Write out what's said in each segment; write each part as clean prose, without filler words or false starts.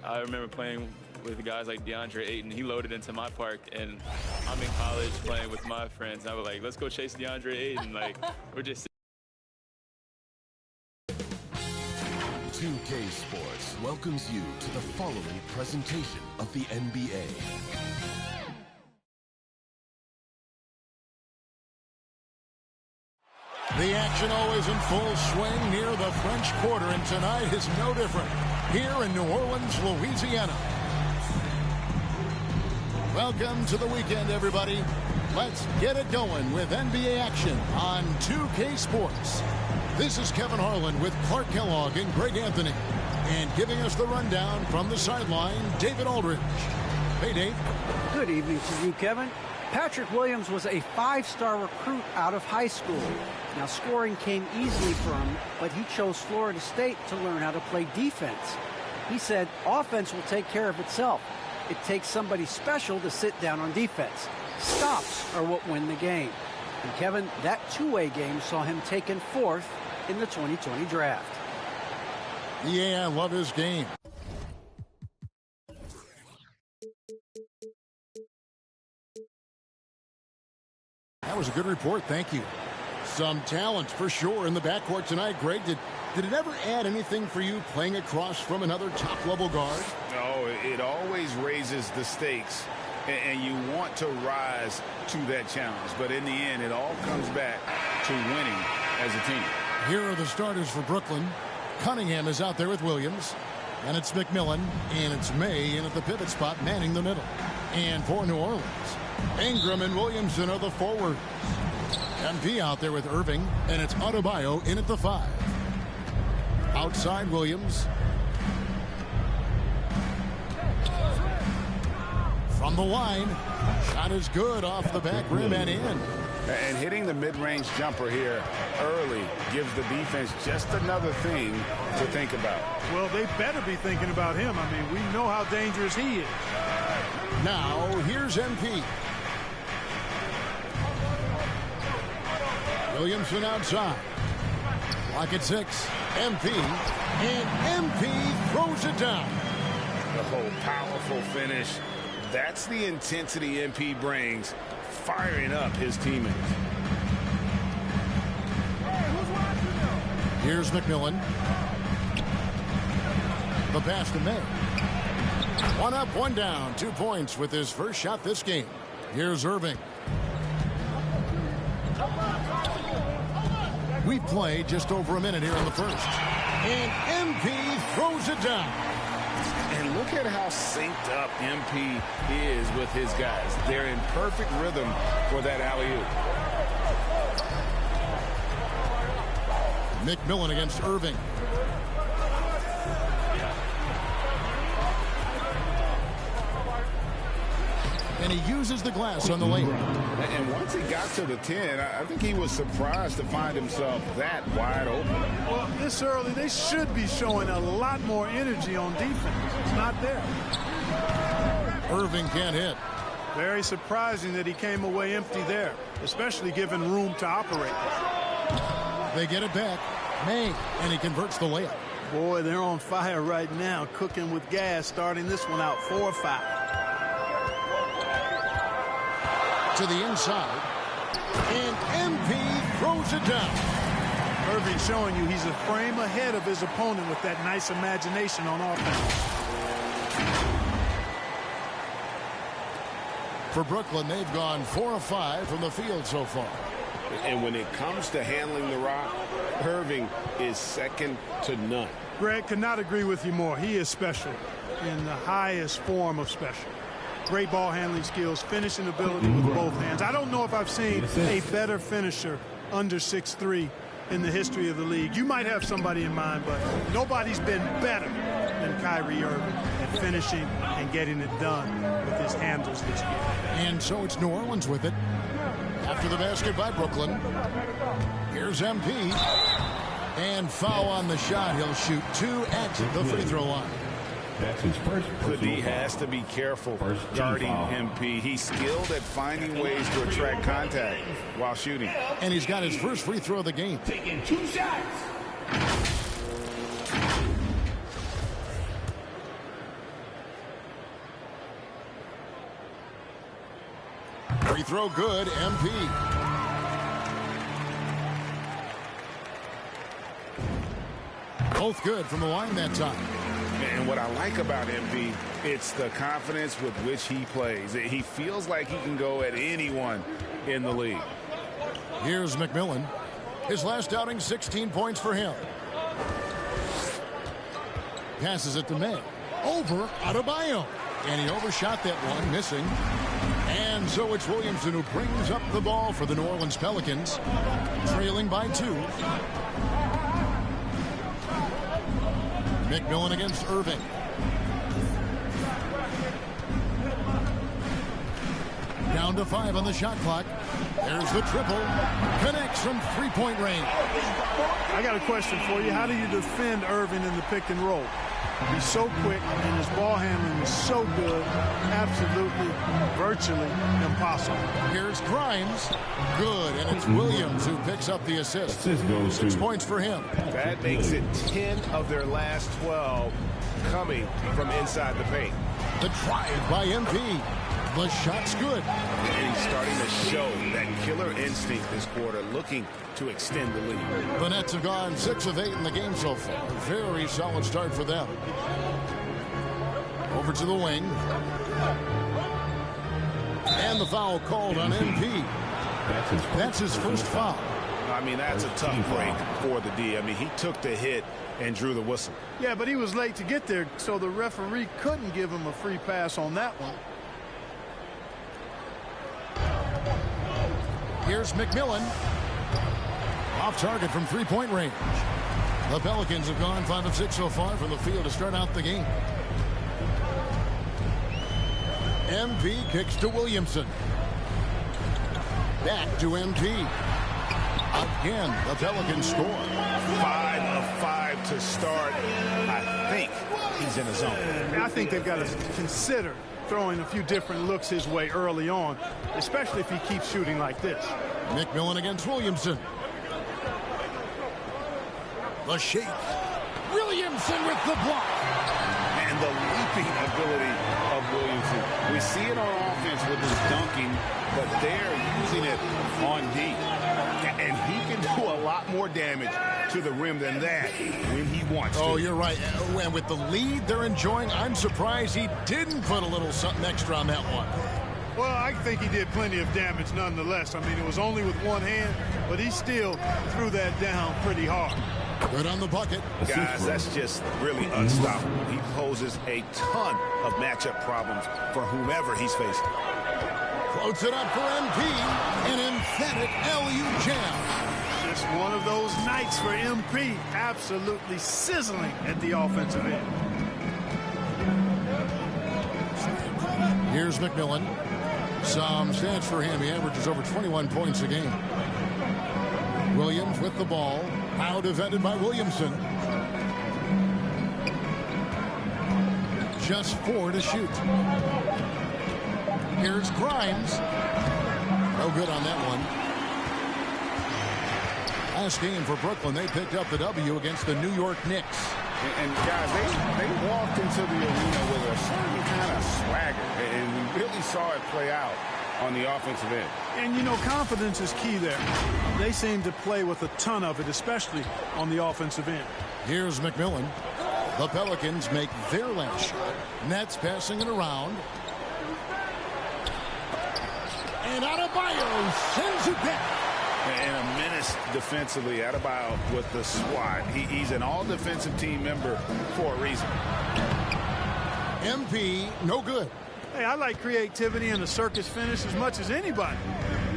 I remember playing with guys like DeAndre Ayton. He loaded into my park, and I'm in college playing with my friends. And I was like, let's go chase DeAndre Ayton. Like, we're just 2K Sports welcomes you to the following presentation of the NBA. The action always in full swing near the French Quarter, and tonight is no different here in New Orleans, Louisiana. Welcome to the weekend, everybody. Let's get it going with NBA action on 2K Sports. This is Kevin Harlan with Clark Kellogg and Greg Anthony. And giving us the rundown from the sideline, David Aldridge. Hey, Dave. Good evening to you, Kevin. Patrick Williams was a five-star recruit out of high school. Now, scoring came easily for him, but he chose Florida State to learn how to play defense. He said offense will take care of itself. It takes somebody special to sit down on defense. Stops are what win the game. And, Kevin, that two-way game saw him taken fourth in the 2020 draft. Yeah, I love his game. That was a good report. Thank you. Some talent for sure in the backcourt tonight. Greg, did it ever add anything for you playing across from another top-level guard? No, it always raises the stakes, and you want to rise to that challenge. But in the end, it all comes back to winning as a team. Here are the starters for Brooklyn. Cunningham is out there with Williams. And it's McMillan. And it's May in at the pivot spot, manning the middle. And for New Orleans, Ingram and Williamson are the forwards. MP out there with Irving. And it's Adebayo in at the 5. Outside Williams. From the line. Shot is good off the back rim and in. And hitting the mid-range jumper here early gives the defense just another thing to think about. Well, they better be thinking about him. I mean, we know how dangerous he is. Now, here's MP. Williamson outside. Lock at 6. MP. And MP throws it down. The whole powerful finish. That's the intensity MP brings, firing up his teammates. Here's McMillan. The pass to May. One up, one down. 2 points with his first shot this game. Here's Irving. We've played just over a minute here in the first. And MP throws it down. And look at how synced up MP is with his guys. They're in perfect rhythm for that alley-oop. McMillan against Irving. And he uses the glass on the lane. And once he got to the 10, I think he was surprised to find himself that wide open. Well, this early, they should be showing a lot more energy on defense. It's not there. Irving can't hit. Very surprising that he came away empty there, especially given room to operate. They get it back. May, and he converts the layup. Boy, they're on fire right now, cooking with gas, starting this one out 4-5. To the inside, and MP throws it down. Irving showing you he's a frame ahead of his opponent with that nice imagination on offense. For Brooklyn, they've gone 4 of 5 from the field so far. And when it comes to handling the rock, Irving is second to none. Greg, could not agree with you more. He is special in the highest form of special. Great ball handling skills, finishing ability with both hands. I don't know if I've seen a better finisher under 6'3" in the history of the league. You might have somebody in mind, but nobody's been better than Kyrie Irving at finishing and getting it done with his handles this year. And so it's New Orleans with it. After the basket by Brooklyn. Here's MP. And foul on the shot. He'll shoot 2 at the free throw line. That's his first. But he has to be careful guarding MP. He's skilled at finding ways to attract contact while shooting. And he's got his first free throw of the game. Taking 2 shots. Free throw good, MP. Both good from the line that time. And what I like about MP, it's the confidence with which he plays. He feels like he can go at anyone in the league. Here's McMillan. His last outing, 16 points for him. Passes it to May. Over Adebayo. And he overshot that one, missing. And so it's Williamson who brings up the ball for the New Orleans Pelicans, trailing by 2. McMillan against Irving. Down to 5 on the shot clock. There's the triple. Connects from three-point range. I got a question for you. How do you defend Irving in the pick and roll? He's so quick, and his ball handling is so good, absolutely, virtually impossible. Here's Grimes. Good, and it's Williams who picks up the assist. 6 points for him. That makes it 10 of their last 12 coming from inside the paint. The drive by MP. The shot's good. And he's starting to show that killer instinct this quarter, looking to extend the lead. The Nets have gone 6 of 8 in the game so far. Very solid start for them. Over to the wing. And the foul called on MP. That's his first foul. I mean, that's a tough break for the D. I mean, he took the hit and drew the whistle. Yeah, but he was late to get there, so the referee couldn't give him a free pass on that one. Here's McMillan. Off target from three-point range. The Pelicans have gone 5 of 6 so far from the field to start out the game. MP kicks to Williamson. Back to MP. Again, the Pelicans score. 5 of 5 to start. I think he's in the zone. I think they've got to consider throwing a few different looks his way early on, especially if he keeps shooting like this. McMillan against Williamson. The shake. Williamson with the block. And the leaping ability of Williamson. We see it on offense with his dunking, but they're using it on D. And he can do a lot more damage to the rim than that when he wants to. Oh, you're right. And with the lead they're enjoying, I'm surprised he didn't put a little something extra on that one. Well, I think he did plenty of damage nonetheless. I mean, it was only with one hand, but he still threw that down pretty hard. Good on the bucket. Guys, that's just really unstoppable. He poses a ton of matchup problems for whomever he's facing. Floats it up for MP. An emphatic LU jam. Just one of those nights for MP. Absolutely sizzling at the offensive end. Here's McMillan. Some stats for him. He averages over 21 points a game. Williams with the ball. Now defended by Williamson. Just 4 to shoot. Here's Grimes. No good on that one. Last game for Brooklyn, they picked up the W against the New York Knicks. And guys, they walked into the arena with a certain kind of swagger, and we really saw it play out on the offensive end. And, you know, confidence is key there. They seem to play with a ton of it, especially on the offensive end. Here's McMillan. The Pelicans make their last shot. Nets passing it around. And Adebayo sends it back. And a menace defensively. Adebayo with the swat. He's an all-defensive team member for a reason. MP, no good. Hey, I like creativity and a circus finish as much as anybody.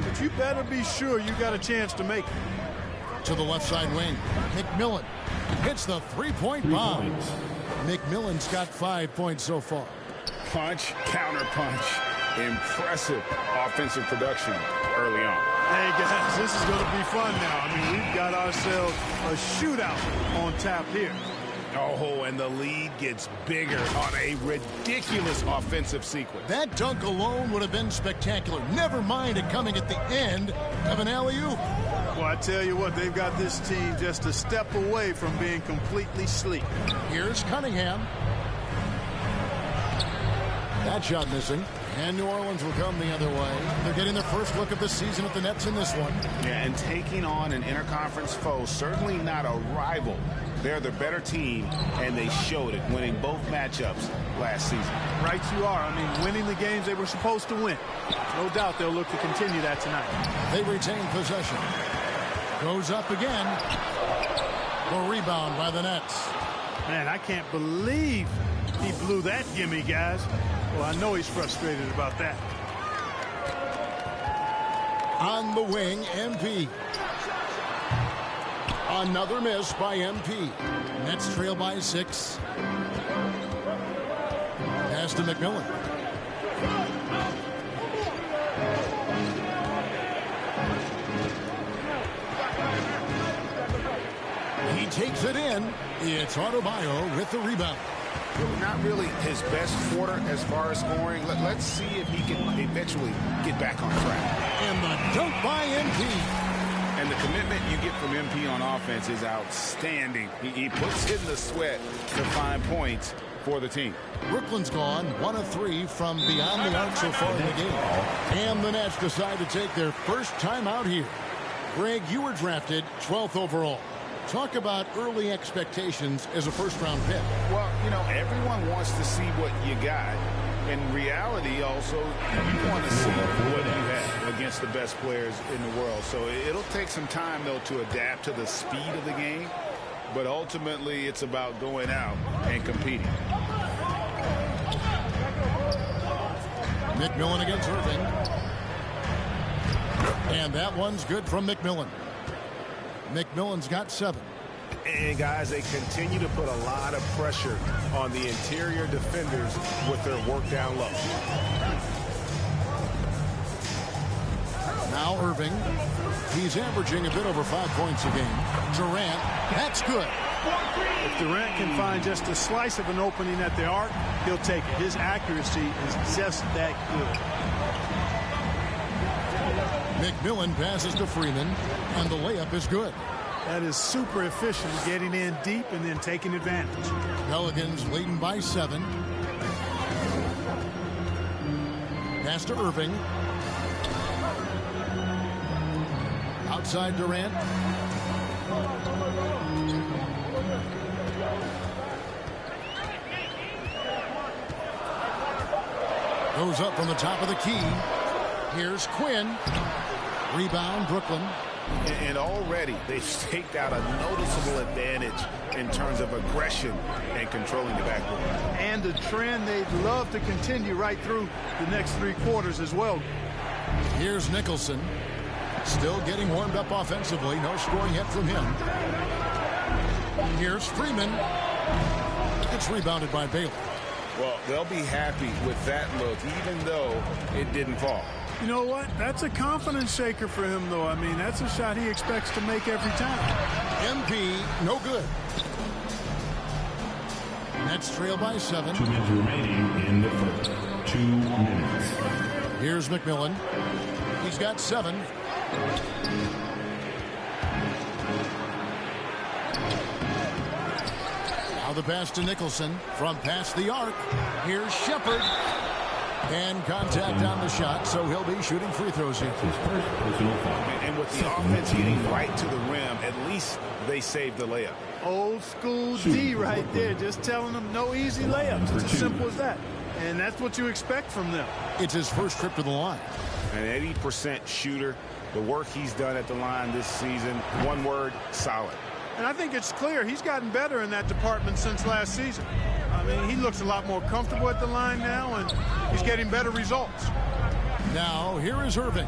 But you better be sure you got a chance to make it. To the left side wing. McMillan hits the three-point bomb. McMillan's got 5 points so far. Punch, counter punch. Impressive offensive production early on. Hey, guys, this is going to be fun now. I mean, we've got ourselves a shootout on tap here. Oh, and the lead gets bigger on a ridiculous offensive sequence. That dunk alone would have been spectacular. Never mind it coming at the end of an alley-oop. Well, I tell you what, they've got this team just a step away from being completely sleek. Here's Cunningham. That shot missing. And New Orleans will come the other way. They're getting their first look of the season at the Nets in this one. Yeah, and taking on an interconference foe, certainly not a rival. They're the better team, and they showed it, winning both matchups last season. Right you are. I mean, winning the games they were supposed to win. No doubt they'll look to continue that tonight. They retain possession. Goes up again. The rebound by the Nets. Man, I can't believe he blew that gimme, guys. Well, I know he's frustrated about that. On the wing, MP. Another miss by MP. Nets trail by 6. Pass to McMillan. He takes it in. It's Adebayo with the rebound. Not really his best quarter as far as scoring. Let's see if he can eventually get back on track. And the dunk by MP. And the commitment you get from MP on offense is outstanding. He puts in the sweat to find points for the team. Brooklyn's gone 1 of 3 from beyond the arc so far in the game. And the Nets decide to take their first time out here. Greg, you were drafted 12th overall. Talk about early expectations as a first-round pick. Well, you know, everyone wants to see what you got. In reality, also, you want to see what you have against the best players in the world. So it'll take some time, though, to adapt to the speed of the game. But ultimately, it's about going out and competing. McMillan against Irving. And that one's good from McMillan. McMillan's got 7. And, guys, they continue to put a lot of pressure on the interior defenders with their work down low. Now Irving. He's averaging a bit over 5 points a game. Durant. That's good. If Durant can find just a slice of an opening at the arc, he'll take it. His accuracy is just that good. McMillan passes to Freeman, and the layup is good. That is super efficient, getting in deep and then taking advantage. Pelicans leading by 7. Pass to Irving. Outside Durant. Goes up from the top of the key. Here's Quinn. Rebound, Brooklyn. And already they've staked out a noticeable advantage in terms of aggression and controlling the backcourt. And a trend they'd love to continue right through the next 3 quarters as well. Here's Nicholson. Still getting warmed up offensively. No scoring yet from him. Here's Freeman. It's rebounded by Baylor. Well, they'll be happy with that look, even though it didn't fall. You know what? That's a confidence shaker for him, though. I mean, that's a shot he expects to make every time. MP, no good. Nets trail by 7. 2 minutes remaining in the first. 2 minutes. Here's McMillan. He's got 7. Now the pass to Nicholson from past the arc. Here's Shepard. And contact on the shot, so he'll be shooting free throws here. And with the offense getting right to the rim, at least they saved the layup. Old school D right there, just telling them no easy layups. It's as simple as that. And that's what you expect from them. It's his first trip to the line. An 80% shooter. The work he's done at the line this season, one word, solid. And I think it's clear he's gotten better in that department since last season. I mean, he looks a lot more comfortable at the line now, and he's getting better results. Now, here is Irving.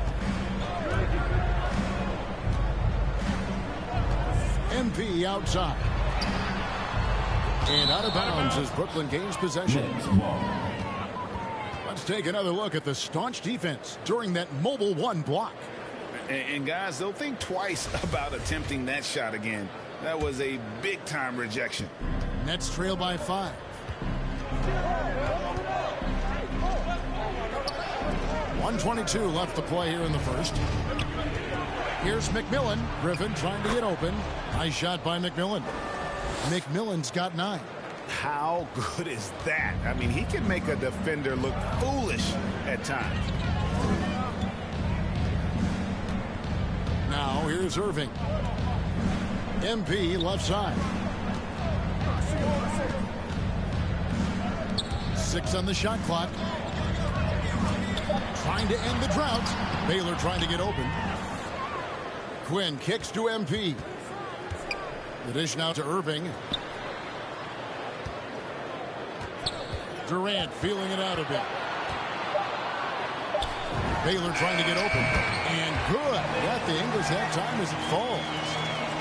MP outside. And out of bounds as Brooklyn gains possession. Let's take another look at the staunch defense during that mobile 1 block. And guys, they'll think twice about attempting that shot again. That was a big-time rejection. Nets trail by 5. .122 left to play here in the first. Here's McMillan. Griffin trying to get open. Nice shot by McMillan. McMillan's got 9. How good is that? I mean, he can make a defender look foolish at times. Here's Irving. MP left side. 6 on the shot clock. Trying to end the drought. Baylor trying to get open. Quinn kicks to MP. The dish now to Irving. Durant feeling it out a bit. Baylor trying to get open. And good. Got the English that time as it falls.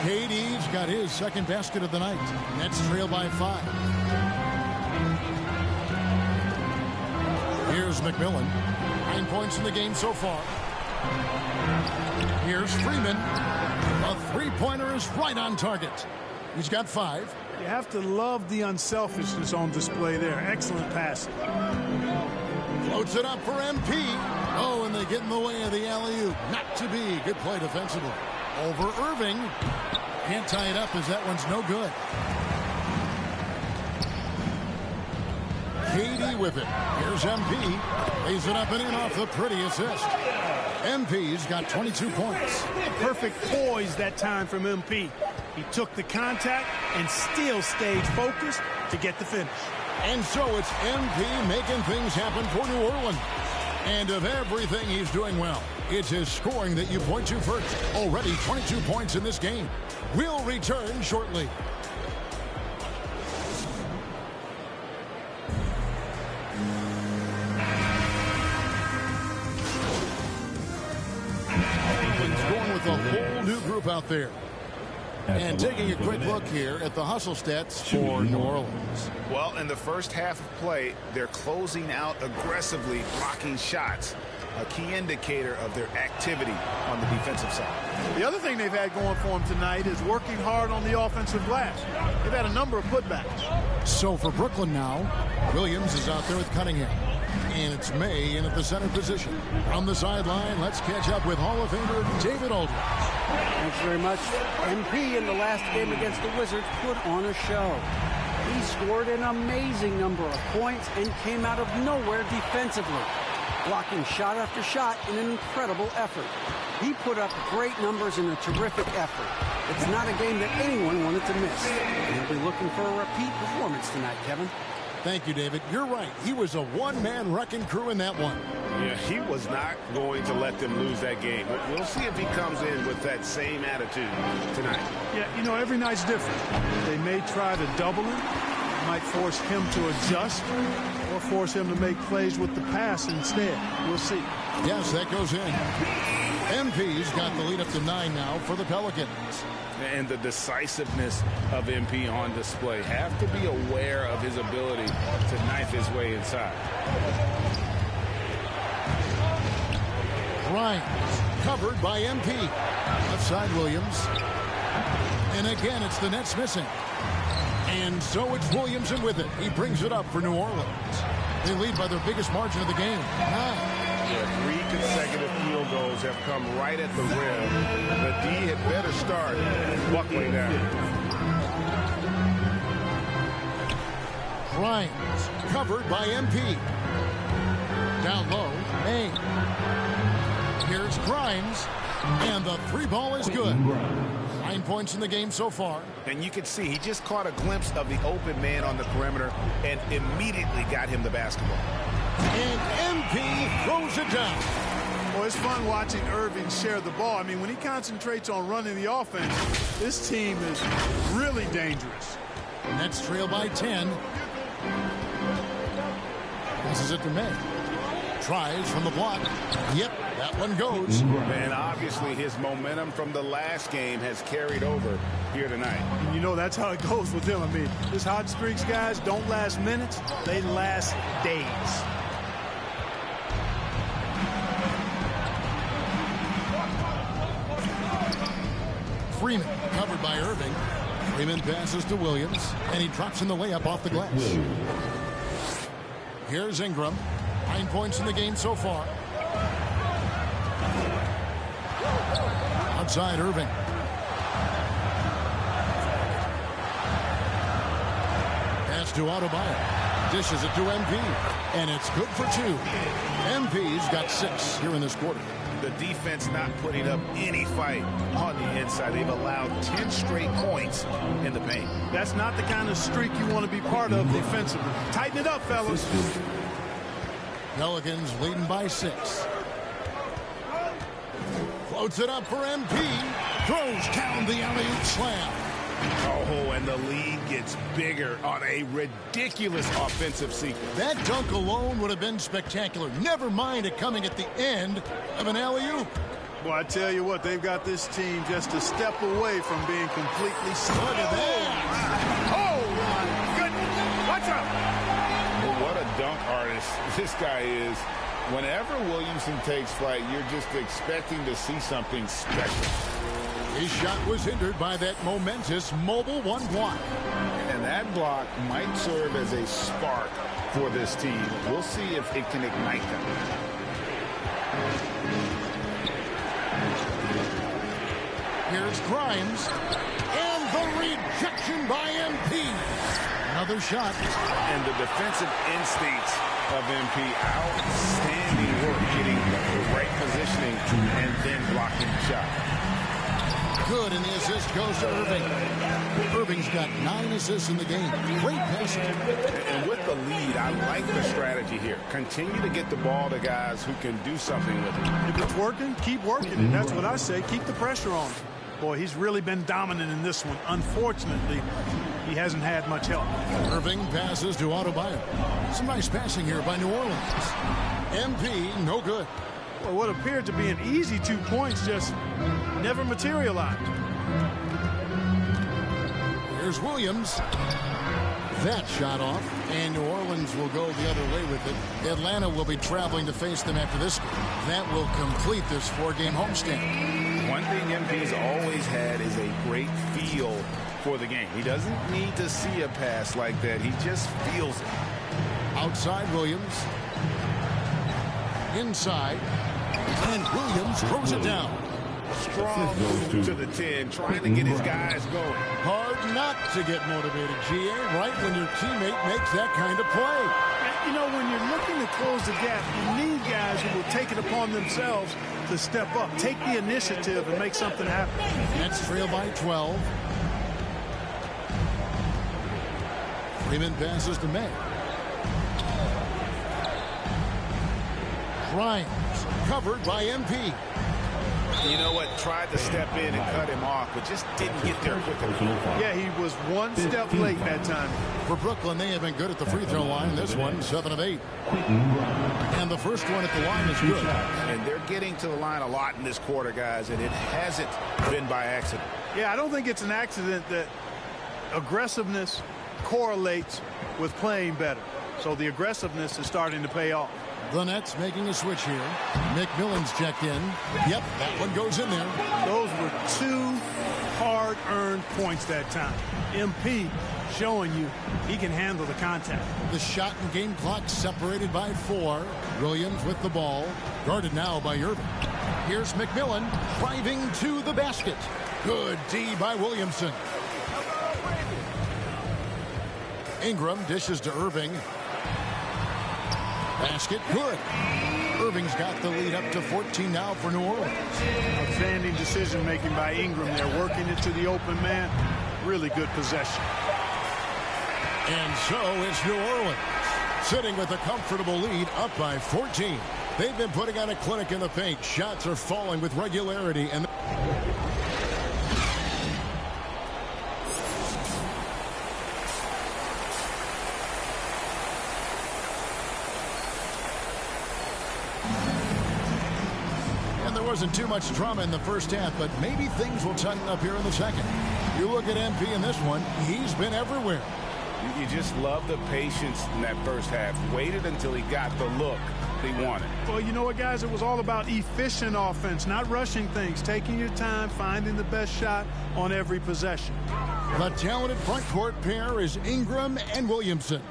KD's got his second basket of the night. Nets trail by 5. Here's McMillan. 9 points in the game so far. Here's Freeman. A three-pointer is right on target. He's got 5. You have to love the unselfishness on display there. Excellent passing. Floats it up for MP. Oh, and they get in the way of the alley-oop. Not to be. Good play defensively. Over Irving. Can't tie it up as that one's no good. KD with it. Here's MP. Lays it up and in off the pretty assist. MP's got 22 points. Perfect poise that time from MP. He took the contact and still stayed focused to get the finish. And so it's MP making things happen for New Orleans. And of everything he's doing well, it's his scoring that you point to first. Already 22 points in this game. We'll return shortly. Going with a whole new group out there. And taking a quick look here at the hustle stats for New Orleans. Well, in the first half of play, they're closing out aggressively, blocking shots. A key indicator of their activity on the defensive side. The other thing they've had going for them tonight is working hard on the offensive glass. They've had a number of putbacks. So for Brooklyn now, Williams is out there with Cunningham. And it's May in at the center position. From the sideline, let's catch up with Hall of Famer David Aldridge. Thanks very much. MP in the last game against the Wizards put on a show. He scored an amazing number of points and came out of nowhere defensively, blocking shot after shot in an incredible effort. He put up great numbers in a terrific effort. It's not a game that anyone wanted to miss. And he'll be looking for a repeat performance tonight, Kevin. Thank you, David. You're right. He was a one-man wrecking crew in that one. Yeah, he was not going to let them lose that game. But we'll see if he comes in with that same attitude tonight. Yeah, you know, every night's different. They may try to double him, might force him to adjust, or force him to make plays with the pass instead. We'll see. Yes, that goes in. MP's got the lead up to 9 now for the Pelicans. And the decisiveness of MP on display. Have to be aware of his ability to knife his way inside. Grimes covered by MP. Left side Williams. And again, it's the Nets missing. And so it's Williamson with it. He brings it up for New Orleans. They lead by their biggest margin of the game, 9. Yeah, 3 consecutive field goals have come right at the rim. The D had better start buckling down. Grimes covered by MP. Down low, May. Here's Grimes, and the 3 ball is good. 9 points in the game so far. And you can see he just caught a glimpse of the open man on the perimeter and immediately got him the basketball. And MP throws it down. Well, it's fun watching Irving share the ball. I mean, when he concentrates on running the offense, this team is really dangerous. Nets trail by 10. Passes it to May. Tries from the block. Yep, that one goes. And obviously his momentum from the last game has carried over here tonight. And you know that's how it goes with him. I mean, his hot streaks, guys, don't last minutes. They last days. Freeman covered by Irving. Freeman passes to Williams, and he drops in the layup off the glass. Here's Ingram. 9 points in the game so far. Outside Irving. Pass to Adebayo. Dishes it to MP. And it's good for 2. MP's got 6 here in this quarter. The defense not putting up any fight on the inside. They've allowed 10 straight points in the paint. That's not the kind of streak you want to be part of defensively. Tighten it up, fellas. Pelicans leading by 6. Floats it up for MP. Throws down the alley-oop slam. Oh, and the lead gets bigger on a ridiculous offensive sequence. That dunk alone would have been spectacular. Never mind it coming at the end of an alley-oop. Boy, I tell you what, they've got this team just a step away from being completely stuck. Look at that. Oh, my goodness. Watch out. Well, what a dunk artist this guy is. Whenever Williamson takes flight, you're just expecting to see something special. His shot was hindered by that momentous mobile one block. And that block might serve as a spark for this team. We'll see if it can ignite them. Here's Grimes. And the rejection by MP. Another shot. And the defensive instincts of MP. Outstanding work getting the right positioning and then blocking the shot. Good, and the assist goes to Irving. Irving's got 9 assists in the game. Great passing. And with the lead, I like the strategy here. Continue to get the ball to guys who can do something with it. If it's working, keep working. And that's what I say. Keep the pressure on. Boy, he's really been dominant in this one. Unfortunately, he hasn't had much help. Irving passes to Adebayo. Some nice passing here by New Orleans. MP, no good. Well, what appeared to be an easy 2 points just never materialized. Here's Williams. That shot off, and New Orleans will go the other way with it. Atlanta will be traveling to face them after this game. That will complete this 4-game homestand. One thing MP's always had is a great feel for the game. He doesn't need to see a pass like that. He just feels it. Outside Williams. Inside. And Williams throws it down. Strong move to the 10, trying to get his guys going. Hard not to get motivated, GA, right when your teammate makes that kind of play. You know, when you're looking to close the gap, you need guys who will take it upon themselves to step up, take the initiative, and make something happen. Nets trail by 12. Freeman passes to May. Grimes covered by MP. You know what? Tried to step in and cut him off, but just didn't get there quick enough. Yeah, he was one step late that time. For Brooklyn, they have been good at the free throw line. This one, 7 of 8. And the first one at the line is good. And they're getting to the line a lot in this quarter, guys, and it hasn't been by accident. Yeah, I don't think it's an accident that aggressiveness correlates with playing better. So the aggressiveness is starting to pay off. The Nets making a switch here. McMillan's checked in. Yep, that one goes in there. Those were 2 hard-earned points that time. MP showing you he can handle the contact. The shot and game clock separated by 4. Williams with the ball. Guarded now by Irving. Here's McMillan driving to the basket. Good D by Williamson. Ingram dishes to Irving. Basket good. Irving's got the lead up to 14 now for New Orleans. Outstanding decision making by Ingram there, working it to the open man. Really good possession. And so it's New Orleans sitting with a comfortable lead, up by 14. They've been putting on a clinic in the paint. Shots are falling with regularity, and wasn't too much drama in the first half, but maybe things will tighten up here in the second. You look at MP in this one, he's been everywhere. You just love the patience in that first half. Waited until he got the look he wanted. Well, you know what, guys? It was all about efficient offense, not rushing things, taking your time, finding the best shot on every possession. The talented front court pair is Ingram and Williamson.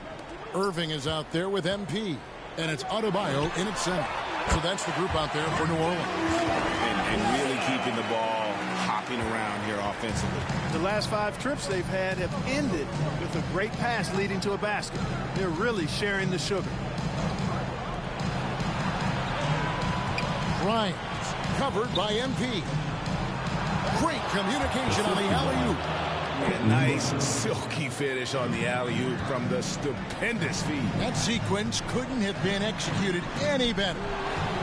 Irving is out there with MP, and it's Adebayo in at center. So that's the group out there for New Orleans. And really keeping the ball hopping around here offensively. The last 5 trips they've had have ended with a great pass leading to a basket. They're really sharing the sugar. Grimes Recovered by MP. Great communication on the alley-oop. A nice silky finish on the alley-oop from the stupendous feed. That sequence couldn't have been executed any better.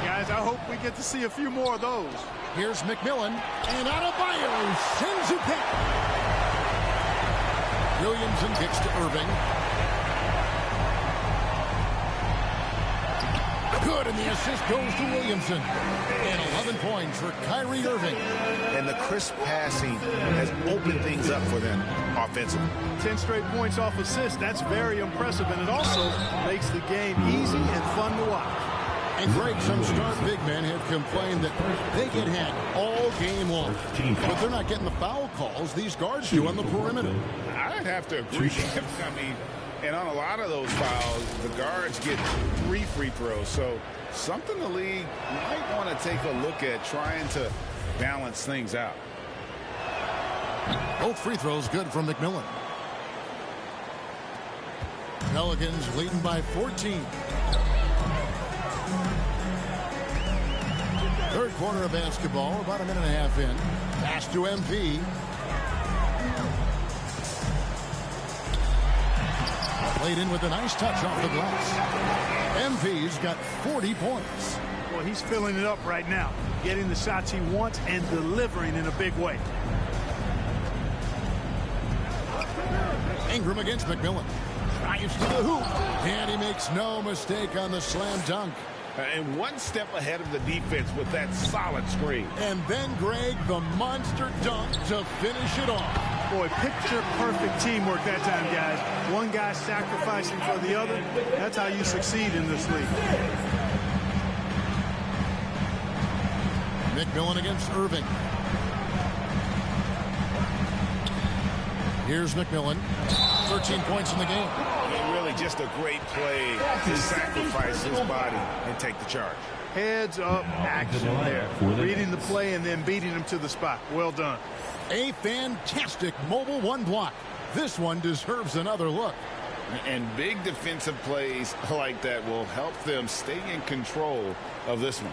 Guys, I hope we get to see a few more of those. Here's McMillan, and Adebayo sends it back. Williamson kicks to Irving. Good, and the assist goes to Williamson. And 11 points for Kyrie Irving. And the crisp passing has opened things up for them offensively. 10 straight points off assists. That's very impressive, and it also makes the game easy and fun to watch. And Greg, some star big men have complained that they get hit all game long. But they're not getting the foul calls these guards do on the perimeter. I'd have to agree. I mean, and on a lot of those fouls, the guards get 3 free throws. So something the league might want to take a look at, trying to balance things out. Both free throws good from McMillan. Pelicans leading by 14. Third quarter of basketball, about a minute and a half in. Pass to MP. Played in with a nice touch off the glass. MP's got 40 points. Well, he's filling it up right now, getting the shots he wants and delivering in a big way. Ingram against McMillan. Drives to the hoop. And he makes no mistake on the slam dunk. And one step ahead of the defense with that solid screen. And then, Greg, the monster dunk to finish it off. Boy, picture-perfect teamwork that time, guys. One guy sacrificing for the other. That's how you succeed in this league. McMillan against Irving. Here's McMillan. 13 points in the game. Really just a great play to sacrifice his body and take the charge. Heads up action there. Reading the play and then beating him to the spot. Well done. A fantastic mobile one block. This one deserves another look. And big defensive plays like that will help them stay in control of this one.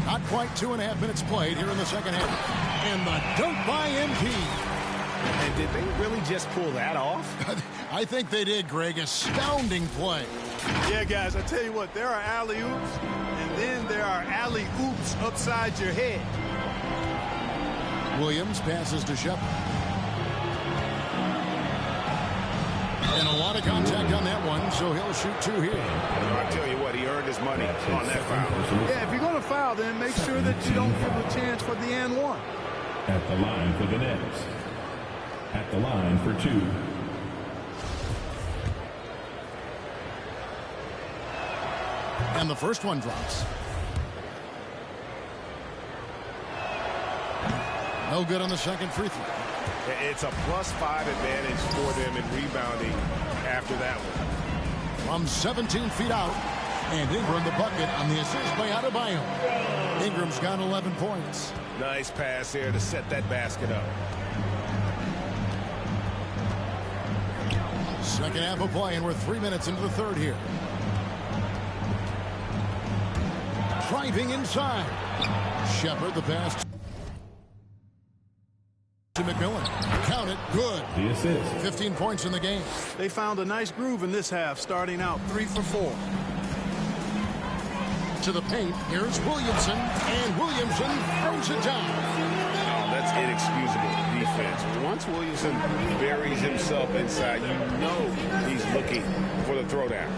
Not quite 2.5 minutes played here in the second half. And the dunk by MP. And did they really just pull that off? I think they did, Greg. Astounding play. Yeah, guys, I tell you what, there are alley-oops, and then there are alley-oops upside your head. Williams passes to Shepard. And a lot of contact on that one, so he'll shoot 2 here. I tell you what, he earned his money on that foul. Yeah, if you're going to foul, then make sure that you don't give a chance for the and one. At the line for the Nets. At the line for 2. And the first one drops. No good on the second free throw. It's a +5 advantage for them in rebounding after that one. From 17 feet out. And Ingram the bucket on the assist by Adebayo. Ingram's got 11 points. Nice pass there to set that basket up. Second half of play, and we're 3 minutes into the third here. Driving inside. Shepard the pass to McMillan. Count it. Good. The assist. 15 points in the game. They found a nice groove in this half, starting out 3 for 4. To the paint. Here's Williamson. And Williamson throws it down. Oh, that's inexcusable defense. Once Williamson buries himself inside, you know he's looking for the throwdown.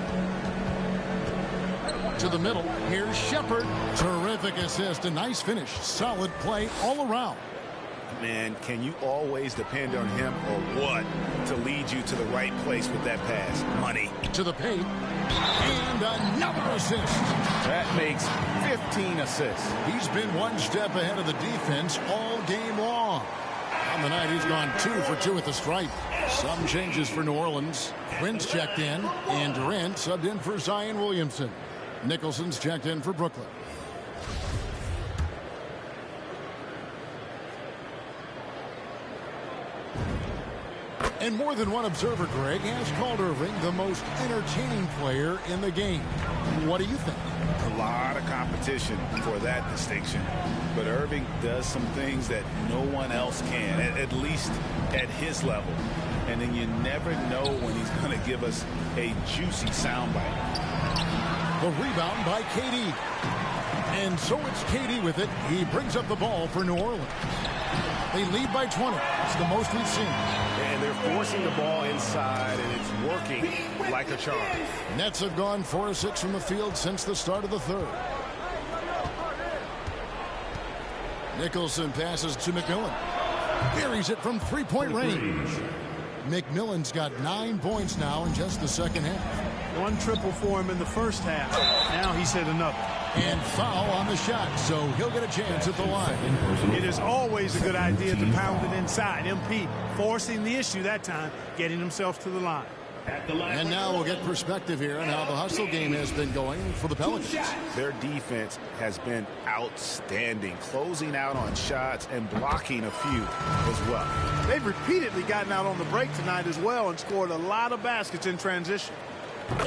To the middle. Here's Shepard. Terrific assist. A nice finish. Solid play all around. Man, can you always depend on him or what to lead you to the right place with that pass? Money. To the paint. And another assist. That makes 15 assists. He's been one step ahead of the defense all game long. On the night, he's gone 2 for 2 at the stripe. Some changes for New Orleans. Quint's checked in, and Durant subbed in for Zion Williamson. Nicholson's checked in for Brooklyn. And more than one observer, Greg, has called Irving the most entertaining player in the game. What do you think? A lot of competition for that distinction. But Irving does some things that no one else can, at least at his level. And then you never know when he's going to give us a juicy soundbite. The rebound by KD. And so it's KD with it. He brings up the ball for New Orleans. They lead by 20. It's the most we've seen. And they're forcing the ball inside, and it's working like a charm. Nets have gone 4 of 6 from the field since the start of the third. Nicholson passes to McMillan. Buries it from three-point range. McMillan's got 9 points now in just the second half. 1 triple for him in the first half. Now he's hit another. And foul on the shot, so he'll get a chance at the line. It is always a good idea to pound it inside. MP forcing the issue that time, getting himself to the line. And now we'll get perspective here on how the hustle game has been going for the Pelicans. Their defense has been outstanding, closing out on shots and blocking a few as well. They've repeatedly gotten out on the break tonight as well and scored a lot of baskets in transition.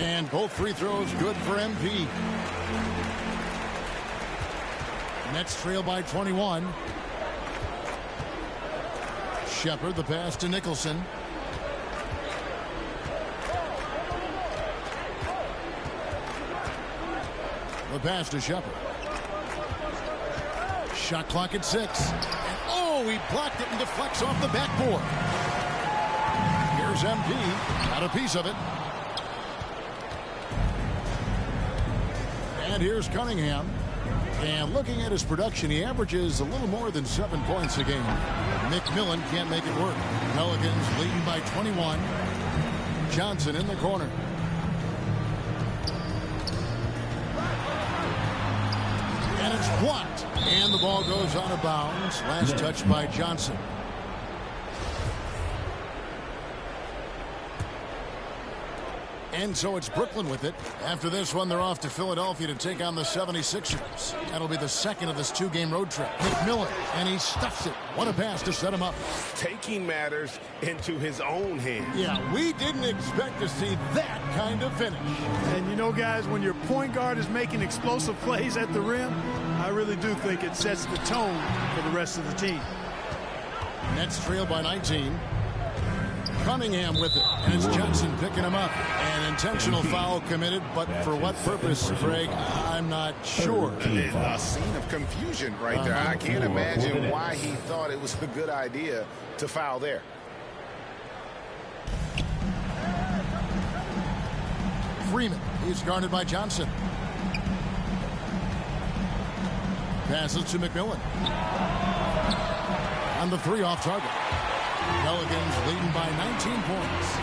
And both free throws good for MP. Nets trail by 21. Shepard, the pass to Nicholson. The pass to Shepard. Shot clock at 6. And oh, he blocked it and deflects off the backboard. Here's MP. Got a piece of it. And here's Cunningham. And looking at his production, he averages a little more than 7 points a game. McMillan can't make it work. Pelicans leading by 21. Johnson in the corner. And it's blocked. And the ball goes out of bounds. Last touch by Johnson. And so it's Brooklyn with it. After this one, they're off to Philadelphia to take on the 76ers. That'll be the second of this 2-game road trip. McMillan, and he stuffs it. What a pass to set him up. Taking matters into his own hands. Yeah, we didn't expect to see that kind of finish. And you know, guys, when your point guard is making explosive plays at the rim, I really do think it sets the tone for the rest of the team. Nets trail by 19. Cunningham with it, and it's Johnson picking him up. An intentional foul committed, but for what purpose, Greg, I'm not sure. A scene of confusion right there. I can't imagine why he thought it was a good idea to foul there. Freeman, he's guarded by Johnson. Passes to McMillan. On the 3 off target. Pelicans leading by 19 points.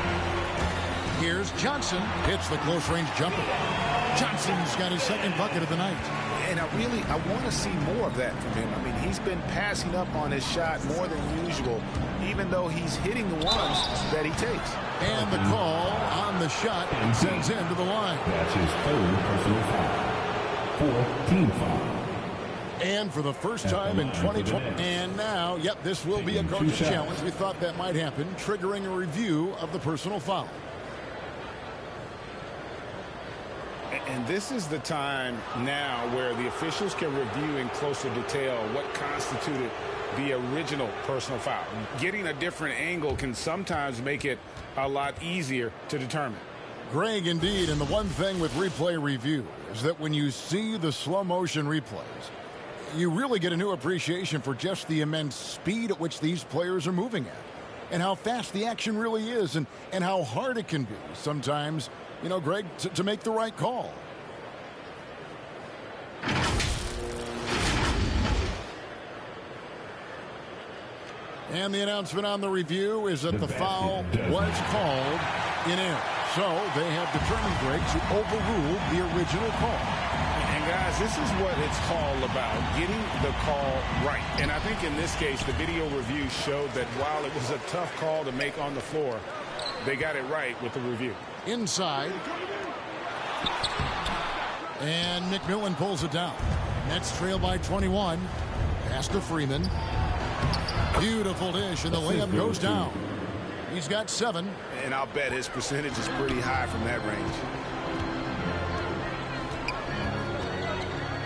Here's Johnson. Hits the close-range jumper. Johnson's got his second bucket of the night. And I want to see more of that from him. I mean, he's been passing up on his shot more than usual, even though he's hitting the ones that he takes. And the call on the shot sends him to the line. That's his third personal foul. 4 team foul. And for the first time in 2020, and now, yep, this will be a coach's challenge. We thought that might happen, triggering a review of the personal foul. And this is the time now where the officials can review in closer detail what constituted the original personal foul. Getting a different angle can sometimes make it a lot easier to determine. Greg, indeed, and the one thing with replay review is that when you see the slow motion replays, you really get a new appreciation for just the immense speed at which these players are moving at and how fast the action really is and how hard it can be sometimes, you know, Greg, to make the right call. And the announcement on the review is that the foul was called in error. So they have determined, Greg, to overrule the original call. And guys, this is what it's all about, getting the call right. And I think in this case, the video review showed that while it was a tough call to make on the floor, they got it right with the review. Inside. And McMillan pulls it down. Nets trail by 21. Pass to Freeman. Beautiful dish, and the layup goes down. He's got 7. And I'll bet his percentage is pretty high from that range.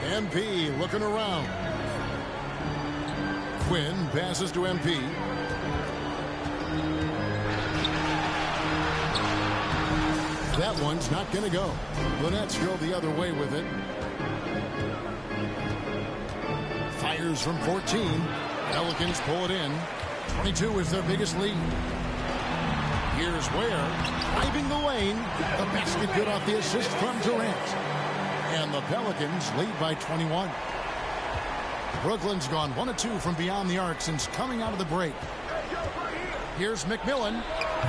MP looking around. Quinn passes to MP. That one's not going to go. The Nets go the other way with it. Fires from 14. Pelicans pull it in. 22 is their biggest lead. Here's Ware driving the lane. The basket good off the assist from Durant. And the Pelicans lead by 21. Brooklyn's gone 1 of 2 from beyond the arc since coming out of the break. Here's McMillan,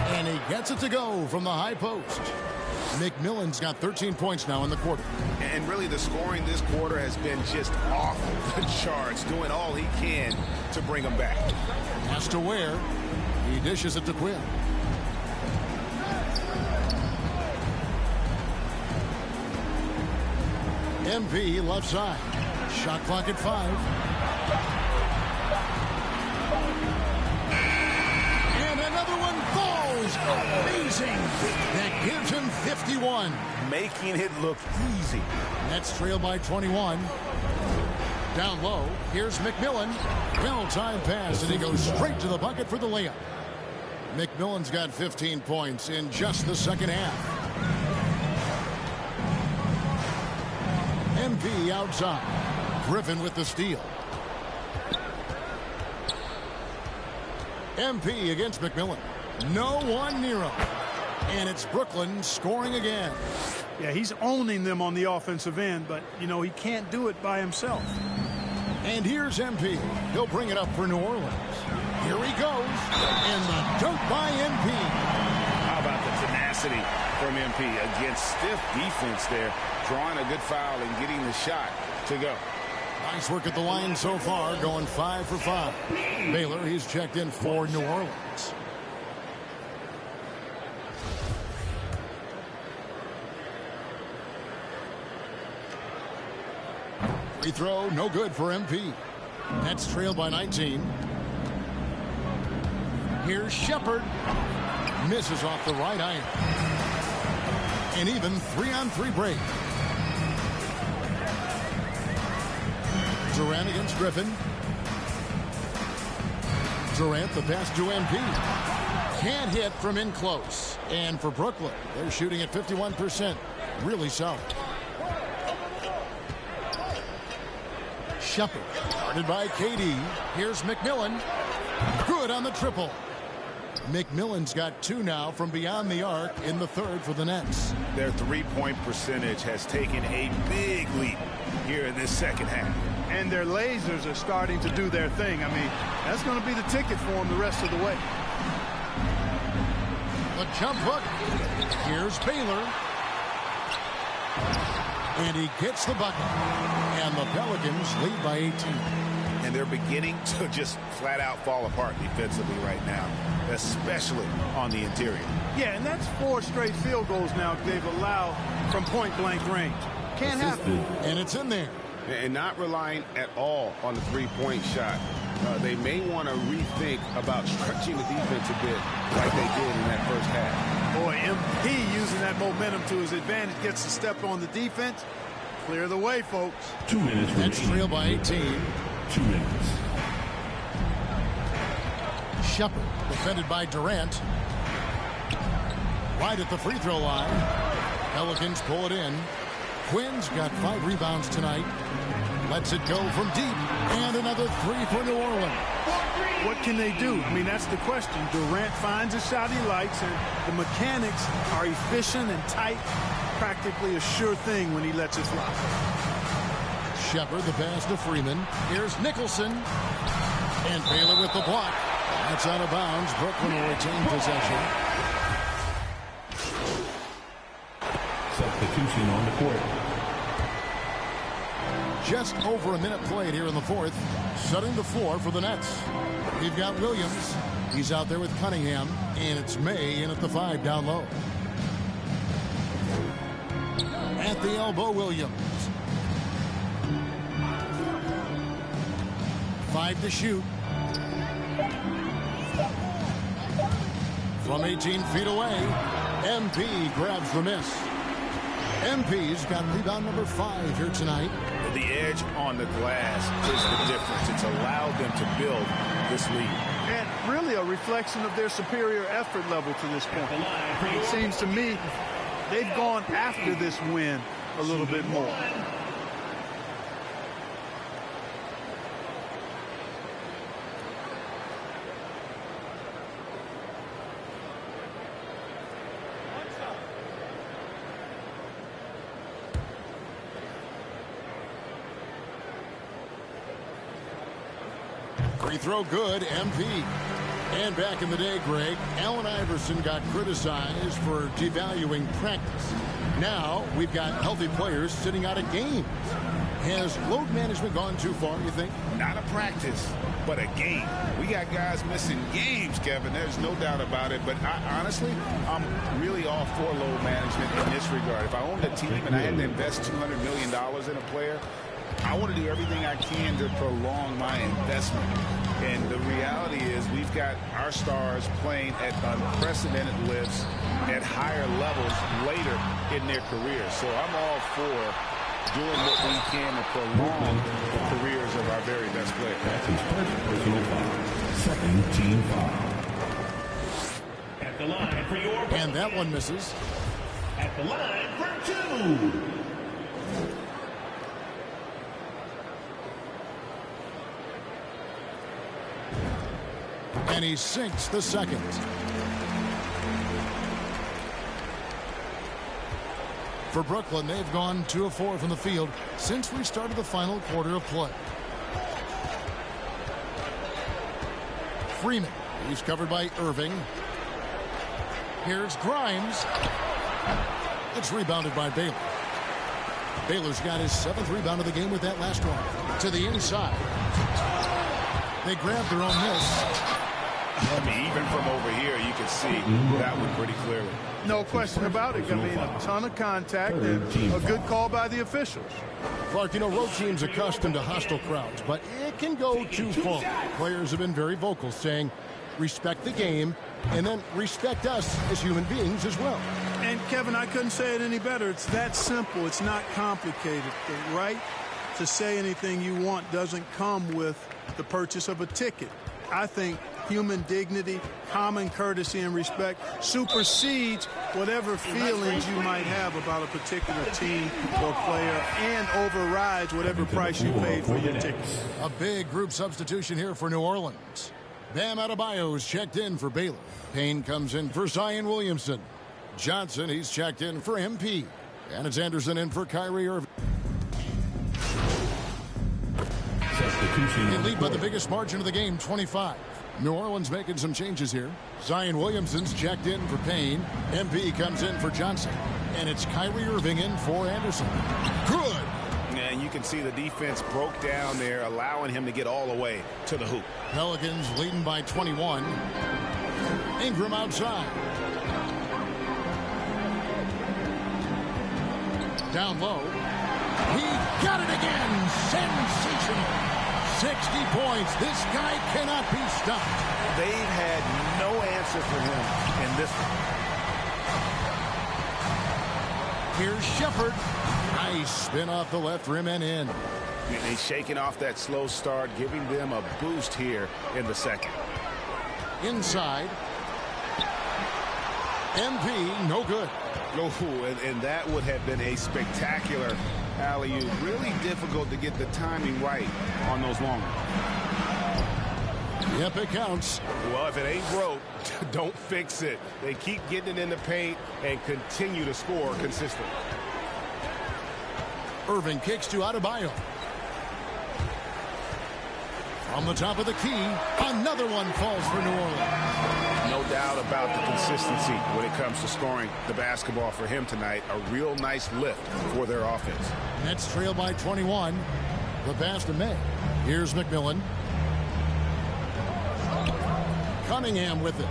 and he gets it to go from the high post. McMillan's got 13 points now in the quarter. And really the scoring this quarter has been just off the charts, doing all he can to bring them back. Pass to Ware. He dishes it to Quinn. MP left side. Shot clock at 5. And another one falls. Amazing. That gives him 51. Making it look easy. Nets trail by 21. Down low. Here's McMillan. Well-timed pass, and he goes straight to the bucket for the layup. McMillan's got 15 points in just the second half. MP outside. Griffin with the steal. MP against McMillan. No one near him. And it's Brooklyn scoring again. Yeah, he's owning them on the offensive end, but, you know, he can't do it by himself. And here's MP. He'll bring it up for New Orleans. Here he goes. And the dunk by MP. How about the tenacity from MP against stiff defense there, drawing a good foul and getting the shot to go. Nice work at the line so far, going 5 for 5. Baylor, he's checked in for New Orleans. Free throw, no good for MP. Nets trail by 19. Here's Shepard. Misses off the right iron. An even 3-on-3 break. Durant against Griffin. Durant, the pass to MP. Can't hit from in close. And for Brooklyn, they're shooting at 51%. Really solid. Shepard, guarded by KD. Here's McMillan. Good on the triple. McMillan's got 2 now from beyond the arc in the third for the Nets. Their three-point percentage has taken a big leap here in this second half. And their lasers are starting to do their thing. I mean, that's going to be the ticket for them the rest of the way. The jump hook. Here's Baylor. And he gets the bucket. And the Pelicans lead by 18. And they're beginning to just flat out fall apart defensively right now, especially on the interior. Yeah, and that's 4 straight field goals now they've allowed from point-blank range. Can't happen. And it's in there. And not relying at all on the three-point shot. They may want to rethink about stretching the defense a bit like they did in that first half. Boy, MP using that momentum to his advantage, gets to step on the defense. Clear the way, folks. 2 minutes remaining. Nets trail by 18. 2 minutes. Shepard, defended by Durant. Right at the free throw line. Pelicans pull it in. Quinn's got 5 rebounds tonight. Lets it go from deep. And another 3 for New Orleans. What can they do? I mean, that's the question. Durant finds a shot he likes, and the mechanics are efficient and tight. Practically a sure thing when he lets it fly. Shepard, the pass to Freeman. Here's Nicholson. And Baylor with the block. That's out of bounds. Brooklyn will retain possession. Substitution on the court. Just over a minute played here in the fourth. Setting the floor for the Nets. We've got Williams. He's out there with Cunningham. And it's May in at the 5 down low. At the elbow, Williams. 5 to shoot. From 18 feet away, MP grabs the miss. MP's got rebound number 5 here tonight. The edge on the glass is the difference. It's allowed them to build this lead. And really a reflection of their superior effort level to this point. It seems to me they've gone after this win a little bit more. Free throw good, MP. And back in the day, Greg, Allen Iverson got criticized for devaluing practice. Now we've got healthy players sitting out of games. Has load management gone too far, you think? Not a practice, but a game. We got guys missing games, Kevin. There's no doubt about it. But honestly, I'm really all for load management in this regard. If I owned a team and I had to invest $200 million in a player, I want to do everything I can to prolong my investment. And the reality is we've got our stars playing at unprecedented lifts at higher levels later in their careers. So I'm all for doing what we can to prolong the careers of our very best players. That's his first personal foul. Second team foul. At the line for your... And that one misses. At the line for 2. And he sinks the second. For Brooklyn, they've gone 2 of 4 from the field since we started the final quarter of play. Freeman, he's covered by Irving. Here's Grimes. It's rebounded by Baylor. Baylor's got his 7th rebound of the game with that last one. To the inside. They grabbed their own miss. I mean, even from over here, you can see that one pretty clearly. No question about it. I mean, a ton of contact and a good call by the officials. Clark, you know, road teams accustomed to hostile crowds, but it can go too far. Players have been very vocal, saying, respect the game, and then respect us as human beings as well. And, Kevin, I couldn't say it any better. It's that simple. It's not complicated. The right to say anything you want doesn't come with the purchase of a ticket. I think human dignity, common courtesy, and respect supersedes whatever feelings you might have about a particular team or player and overrides whatever price you paid for your ticket. A big group substitution here for New Orleans. Bam Adebayo's checked in for Baylor. Payne comes in for Zion Williamson. Johnson, he's checked in for MP. And it's Anderson in for Kyrie Irving. They lead by the biggest margin of the game, 25. New Orleans making some changes here. Zion Williamson's checked in for Payne. MP comes in for Johnson. And it's Kyrie Irving in for Anderson. Good. And you can see the defense broke down there, allowing him to get all the way to the hoop. Pelicans leading by 21. Ingram outside. Down low. He got it again. Sensational. 60 points. This guy cannot be stopped. They've had no answer for him in this one. Here's Shepherd. Nice spin off the left rim and in. And he's shaking off that slow start, giving them a boost here in the second. Inside. MP, no good. Oh, and that would have been a spectacular alley-oop. Really difficult to get the timing right on those long ones. Yep, it counts. Well, if it ain't broke, don't fix it. They keep getting it in the paint and continue to score consistently. Irving kicks to Adebayo. From the top of the key, another one falls for New Orleans. No doubt about the consistency when it comes to scoring the basketball for him tonight. A real nice lift for their offense. Nets trail by 21. The pass to May. Here's McMillan. Cunningham with it.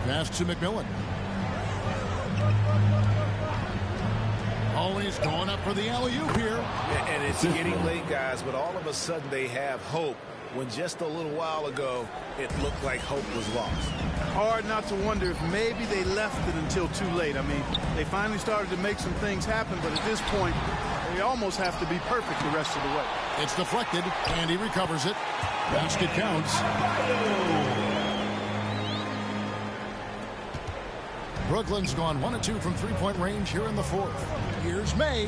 Pass to McMillan. Always going up for the alley-oop here. And it's getting late, guys, but all of a sudden they have hope when just a little while ago it looked like hope was lost. Hard not to wonder if maybe they left it until too late. I mean, they finally started to make some things happen, but at this point, they almost have to be perfect the rest of the way. It's deflected, and he recovers it. Basket counts. Brooklyn's gone 1 of 2 from three-point range here in the fourth. Here's May.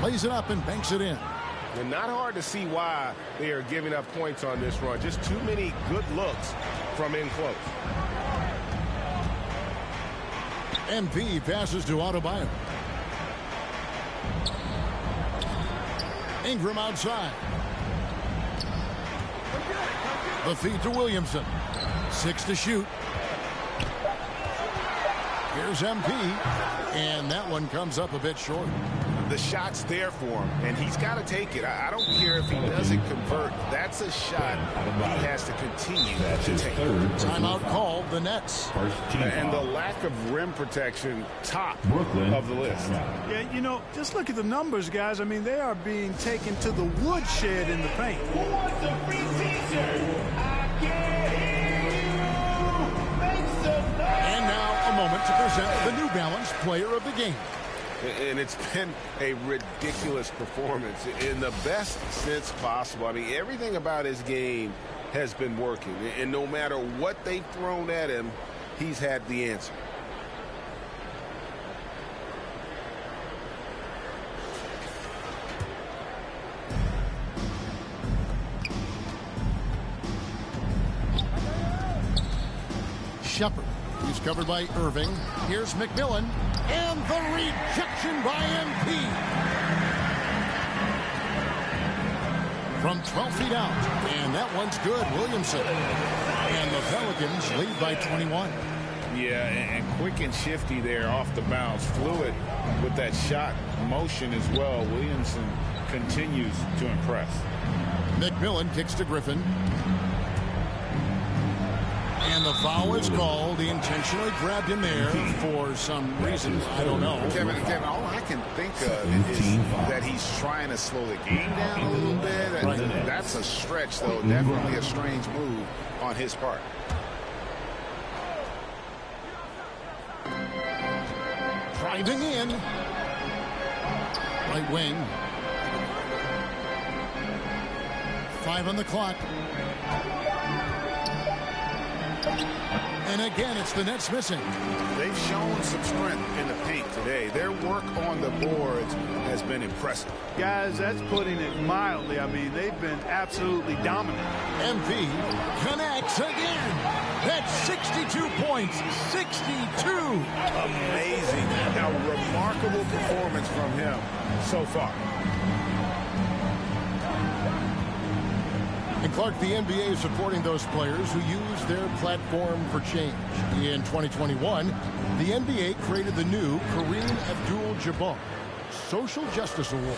Lays it up and banks it in. And not hard to see why they are giving up points on this run. Just too many good looks from in close. MP passes to Adebayo. Ingram outside. The feed to Williamson. 6 to shoot. Here's MP. And that one comes up a bit short. The shot's there for him, and he's got to take it. I don't care if he doesn't convert. That's a shot he has to continue to take. Timeout called, the Nets. And the lack of rim protection, top of the list. Yeah, you know, just look at the numbers, guys. I mean, they are being taken to the woodshed in the paint. And now a moment to present the New Balance Player of the Game. And it's been a ridiculous performance in the best sense possible. I mean, everything about his game has been working. And no matter what they've thrown at him, he's had the answer. Shepard. He's covered by Irving. Here's McMillan. And the rejection by MP. From 12 feet out. And that one's good. Williamson. And the Pelicans lead by 21. Yeah, and quick and shifty there off the bounce. Fluid with that shot motion as well. Williamson continues to impress. McMillan kicks to Griffin. And the foul is called. He intentionally grabbed him there for some reason. I don't know. Kevin, all I can think of is that he's trying to slow the game down a little bit. Right. That's a stretch, though. Definitely a strange move on his part. Driving in. Right wing. 5 on the clock. And again, it's the Nets missing. They've shown some strength in the paint today. Their work on the boards has been impressive. Guys, that's putting it mildly. I mean, they've been absolutely dominant. MP connects again. That's 62 points. 62. Amazing. Now, remarkable performance from him so far. And Clark, the NBA is supporting those players who use their platform for change. In 2021, the NBA created the new Kareem Abdul-Jabbar Social Justice Award.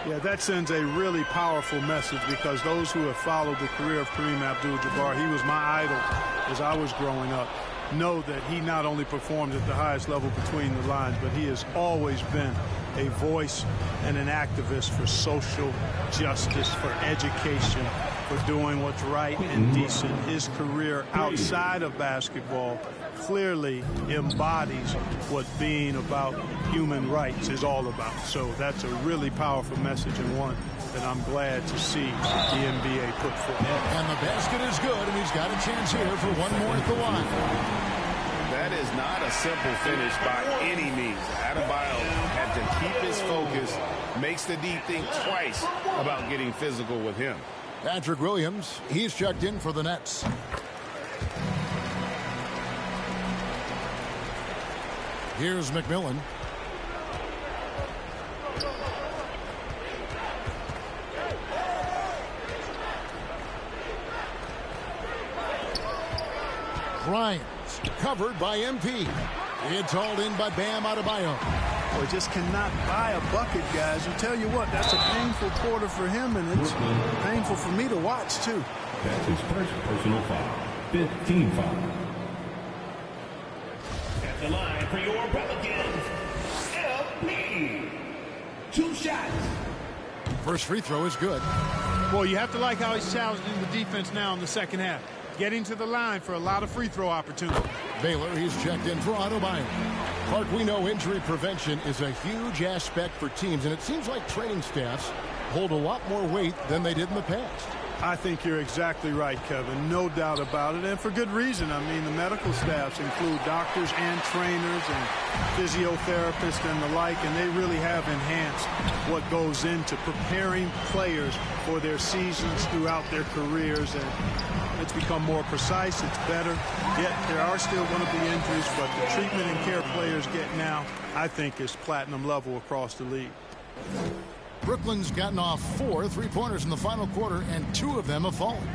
Yeah, that sends a really powerful message because those who have followed the career of Kareem Abdul-Jabbar, he was my idol as I was growing up, know that he not only performed at the highest level between the lines, but he has always been a voice and an activist for social justice, for education, for doing what's right and decent. His career outside of basketball clearly embodies what being about human rights is all about. So that's a really powerful message and one that I'm glad to see the NBA put forth. And the basket is good, and he's got a chance here for one more at the line. That is not a simple finish by any means. Adebayo had to keep his focus, makes the D think twice about getting physical with him. Patrick Williams, he's checked in for the Nets. Here's McMillan. Grimes, covered by MP. It's hauled in by Bam Adebayo. Boy, just cannot buy a bucket, guys. And tell you what, that's a painful quarter for him, and it's painful for me to watch, too. That's his first personal foul. 15 foul. At the line for your Pelicans, LP. 2 shots. First free throw is good. Well, you have to like how he's challenging the defense now in the second half. Getting to the line for a lot of free throw opportunities. Baylor, he's checked in for Adebayo. Clark, we know injury prevention is a huge aspect for teams, and it seems like training staffs hold a lot more weight than they did in the past. I think you're exactly right, Kevin. No doubt about it, and for good reason. I mean, the medical staffs include doctors and trainers and physiotherapists and the like, and they really have enhanced what goes into preparing players for their seasons throughout their careers, and it's become more precise. It's better. Yet there are still going to be injuries, but the treatment and care players get now, I think, is platinum level across the league. Brooklyn's gotten off 4 3-pointers in the final quarter, and 2 of them have fallen.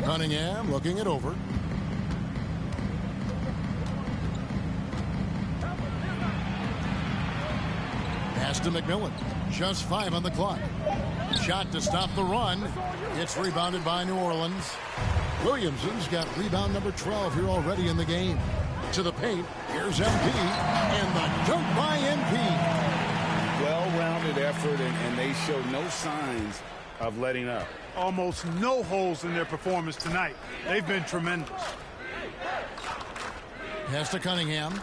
Cunningham looking it over. Pass to McMillan. Just 5 on the clock. Shot to stop the run. It's rebounded by New Orleans. Williamson's got rebound number 12 here already in the game. To the paint. Here's MP. And the dunk by MP. Well-rounded effort, and they showed no signs of letting up. Almost no holes in their performance tonight. They've been tremendous. Pass to Cunningham.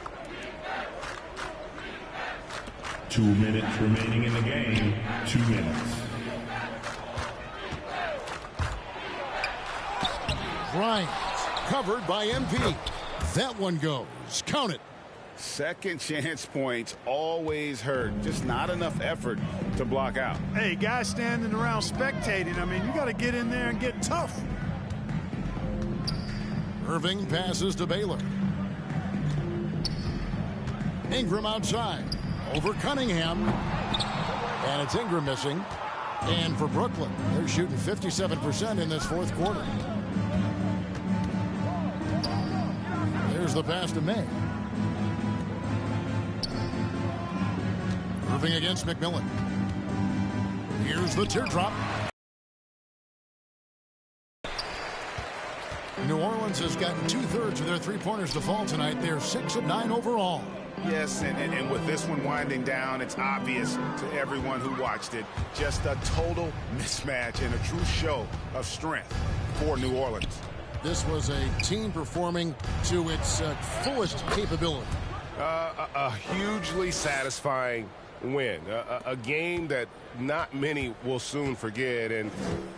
2 minutes remaining in the game. 2 minutes. Bryant covered by MP. That one goes. Count it. Second chance points always hurt. Just not enough effort to block out. Hey, guys standing around spectating. I mean, you got to get in there and get tough. Irving passes to Baylor. Ingram outside. Over Cunningham. And it's Ingram missing. And for Brooklyn, they're shooting 57% in this fourth quarter. There's the pass to May. Irving against McMillan. Here's the teardrop. New Orleans has gotten 2/3 of their three-pointers to fall tonight. They're 6 of 9 overall. Yes, and with this one winding down, it's obvious to everyone who watched it. Just a total mismatch and a true show of strength for New Orleans. This was a team performing to its fullest capability. A hugely satisfying win. A game that not many will soon forget. And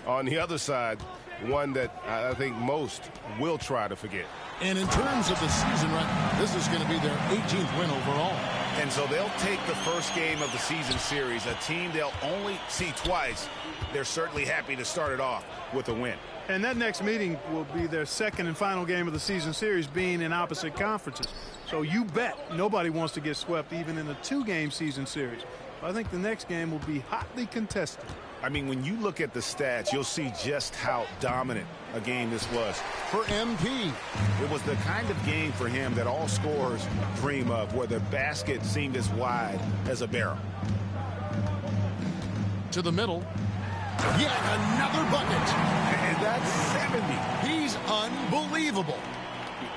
on the other side, one that I think most will try to forget. And in terms of the season, right, this is going to be their 18th win overall. And so they'll take the first game of the season series, a team they'll only see twice. They're certainly happy to start it off with a win. And that next meeting will be their second and final game of the season series, being in opposite conferences. So you bet nobody wants to get swept even in a 2-game season series. I think the next game will be hotly contested. I mean, when you look at the stats, you'll see just how dominant a game this was. For MP, it was the kind of game for him that all scorers dream of, where the basket seemed as wide as a barrel. To the middle. Yet another bucket. And that's 70. He's unbelievable.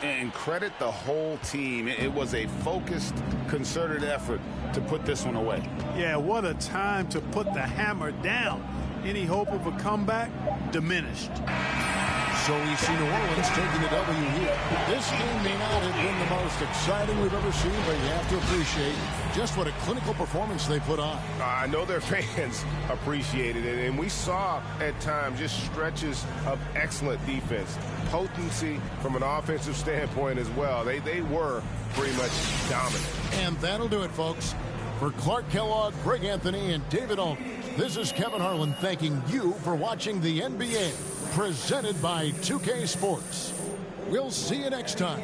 And credit the whole team. It was a focused, concerted effort to put this one away. Yeah, what a time to put the hammer down. Any hope of a comeback diminished. So we see New Orleans taking the W here. This game may not have been the most exciting we've ever seen, but you have to appreciate just what a clinical performance they put on. I know their fans appreciated it, and we saw at times just stretches of excellent defense. Potency from an offensive standpoint as well. They were pretty much dominant. And that'll do it, folks. For Clark Kellogg, Greg Anthony, and David Aldridge, this is Kevin Harlan thanking you for watching the NBA, presented by 2K Sports. We'll see you next time.